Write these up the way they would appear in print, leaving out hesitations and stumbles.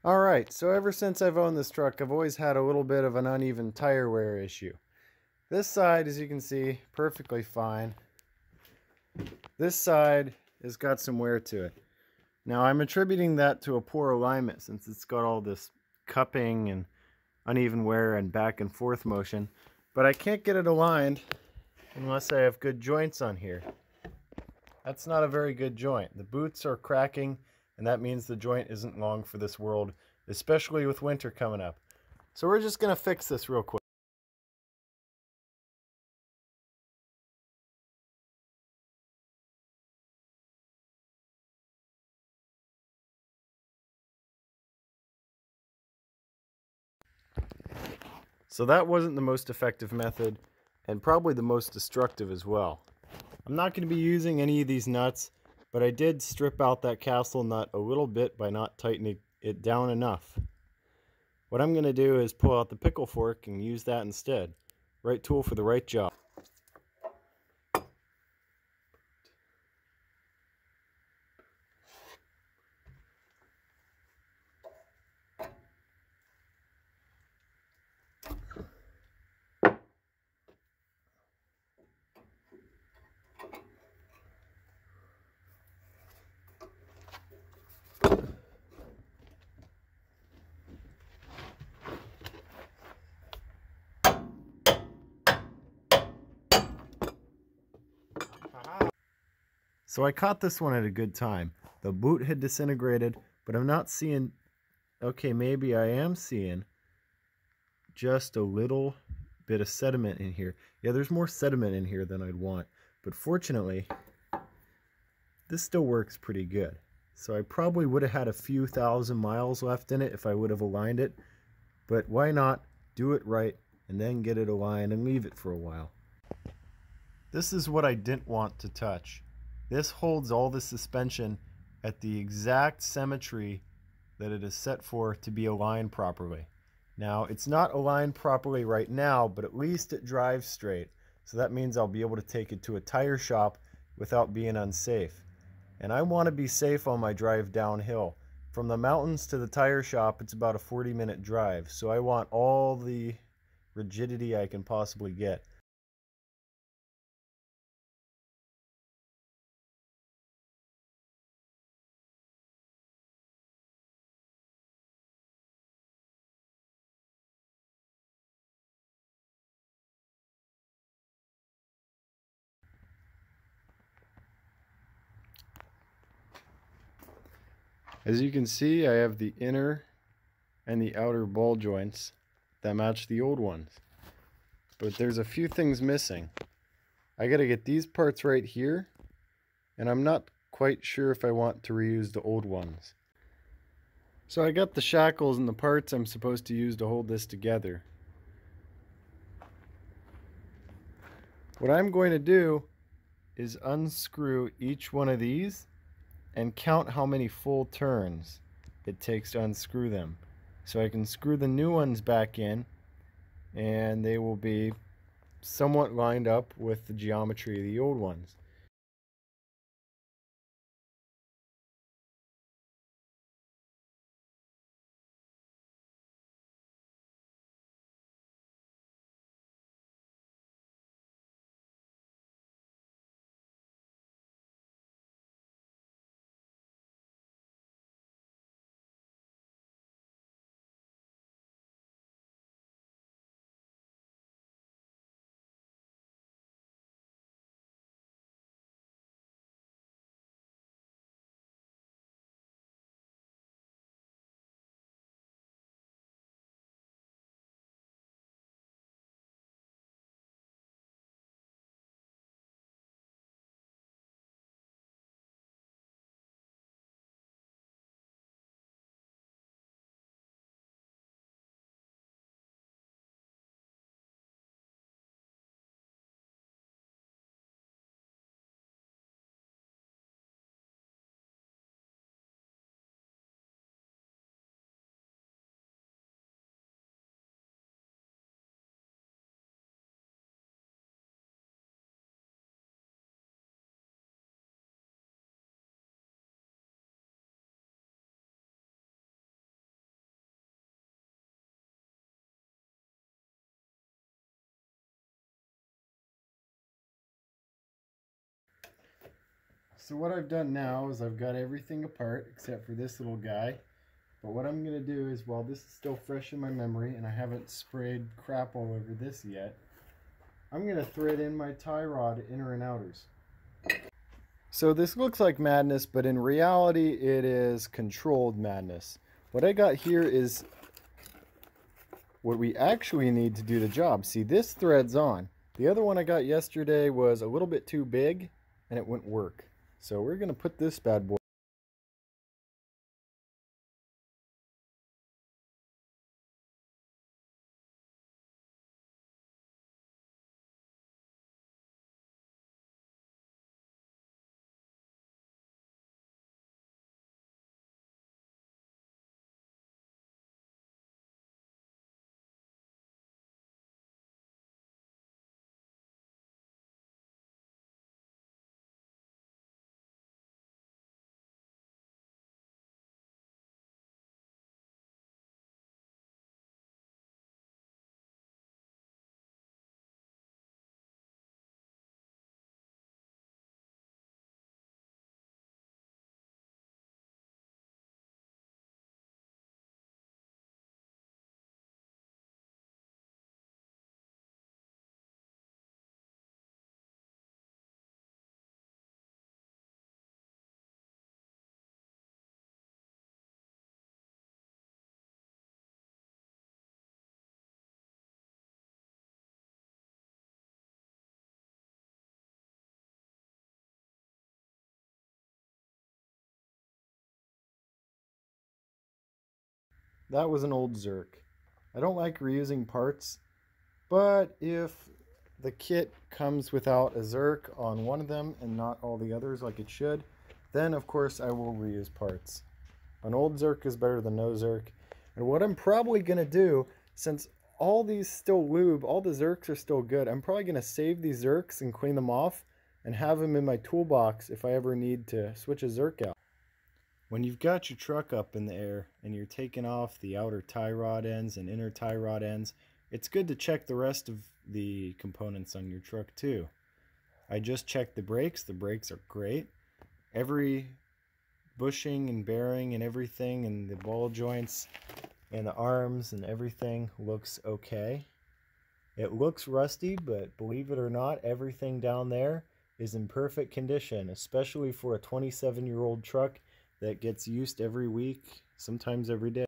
Alright, so ever since I've owned this truck, I've always had a little bit of an uneven tire wear issue. This side, as you can see, perfectly fine. This side has got some wear to it. Now I'm attributing that to a poor alignment since it's got all this cupping and uneven wear and back and forth motion, but I can't get it aligned unless I have good joints on here. That's not a very good joint. The boots are cracking, and that means the joint isn't long for this world, especially with winter coming up. So we're just going to fix this real quick. So that wasn't the most effective method, and probably the most destructive as well. I'm not going to be using any of these nuts, but I did strip out that castle nut a little bit by not tightening it down enough. What I'm going to do is pull out the pickle fork and use that instead. Right tool for the right job. So I caught this one at a good time. The boot had disintegrated, but I'm not seeing... Okay, maybe I am seeing just a little bit of sediment in here. Yeah, there's more sediment in here than I'd want. But fortunately, this still works pretty good. So I probably would have had a few thousand miles left in it if I would have aligned it. But why not do it right and then get it aligned and leave it for a while. This is what I didn't want to touch. This holds all the suspension at the exact symmetry that it is set for to be aligned properly. Now, it's not aligned properly right now, but at least it drives straight. So that means I'll be able to take it to a tire shop without being unsafe. And I want to be safe on my drive downhill. From the mountains to the tire shop, it's about a 40-minute drive. So I want all the rigidity I can possibly get. As you can see, I have the inner and the outer ball joints that match the old ones. But there's a few things missing. I gotta get these parts right here, and I'm not quite sure if I want to reuse the old ones. So I got the shackles and the parts I'm supposed to use to hold this together. What I'm going to do is unscrew each one of these and count how many full turns it takes to unscrew them. So I can screw the new ones back in and they will be somewhat lined up with the geometry of the old ones. So what I've done now is I've got everything apart except for this little guy. But what I'm going to do is, while this is still fresh in my memory and I haven't sprayed crap all over this yet, I'm going to thread in my tie rod inner and outers. So this looks like madness, but in reality it is controlled madness. What I got here is what we actually need to do the job. See, this thread's on. The other one I got yesterday was a little bit too big and it wouldn't work. So we're going to put this bad boy. That was an old Zerk. I don't like reusing parts, but if the kit comes without a Zerk on one of them and not all the others like it should, then of course I will reuse parts. An old Zerk is better than no Zerk. And what I'm probably going to do, since all these still lube, all the Zerks are still good, I'm probably going to save these Zerks and clean them off and have them in my toolbox if I ever need to switch a Zerk out. When you've got your truck up in the air and you're taking off the outer tie rod ends and inner tie rod ends, it's good to check the rest of the components on your truck too. I just checked the brakes. The brakes are great. Every bushing and bearing and everything and the ball joints and the arms and everything looks okay. It looks rusty, but believe it or not, everything down there is in perfect condition, especially for a 27-year-old truck that gets used every week, sometimes every day.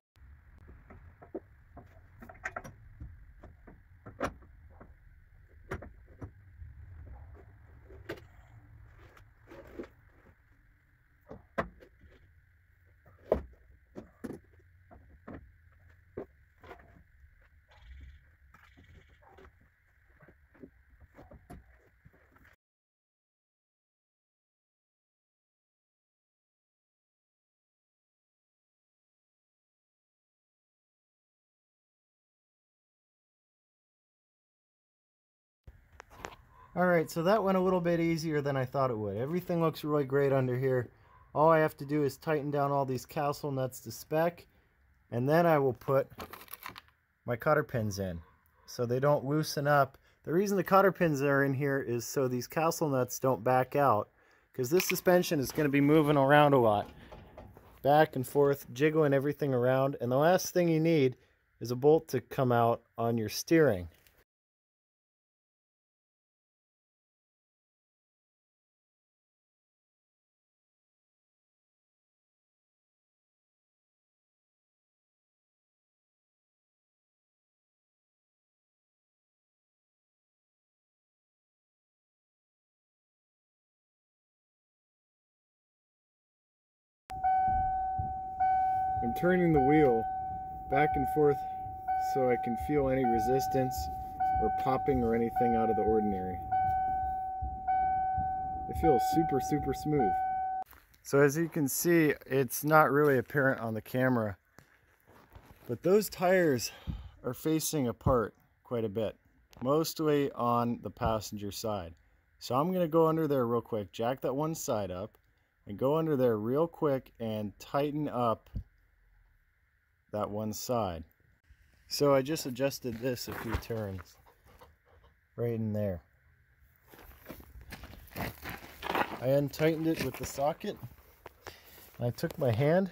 Alright, so that went a little bit easier than I thought it would. Everything looks really great under here. All I have to do is tighten down all these castle nuts to spec, and then I will put my cotter pins in so they don't loosen up. The reason the cotter pins are in here is so these castle nuts don't back out, because this suspension is going to be moving around a lot. Back and forth, jiggling everything around, and the last thing you need is a bolt to come out on your steering. I'm turning the wheel back and forth so I can feel any resistance or popping or anything out of the ordinary. It feels super smooth. So as you can see, it's not really apparent on the camera, but those tires are facing apart quite a bit, mostly on the passenger side. So I'm going to go under there real quick, jack that one side up, and go under there real quick and tighten up that one side. So I just adjusted this a few turns right in there. I untightened it with the socket. And I took my hand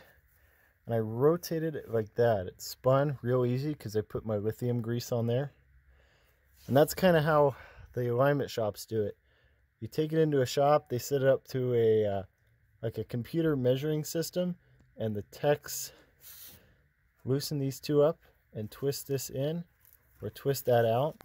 and I rotated it like that. It spun real easy because I put my lithium grease on there. And that's kind of how the alignment shops do it. You take it into a shop, they set it up to a like a computer measuring system, and the techs loosen these two up and twist this in or twist that out.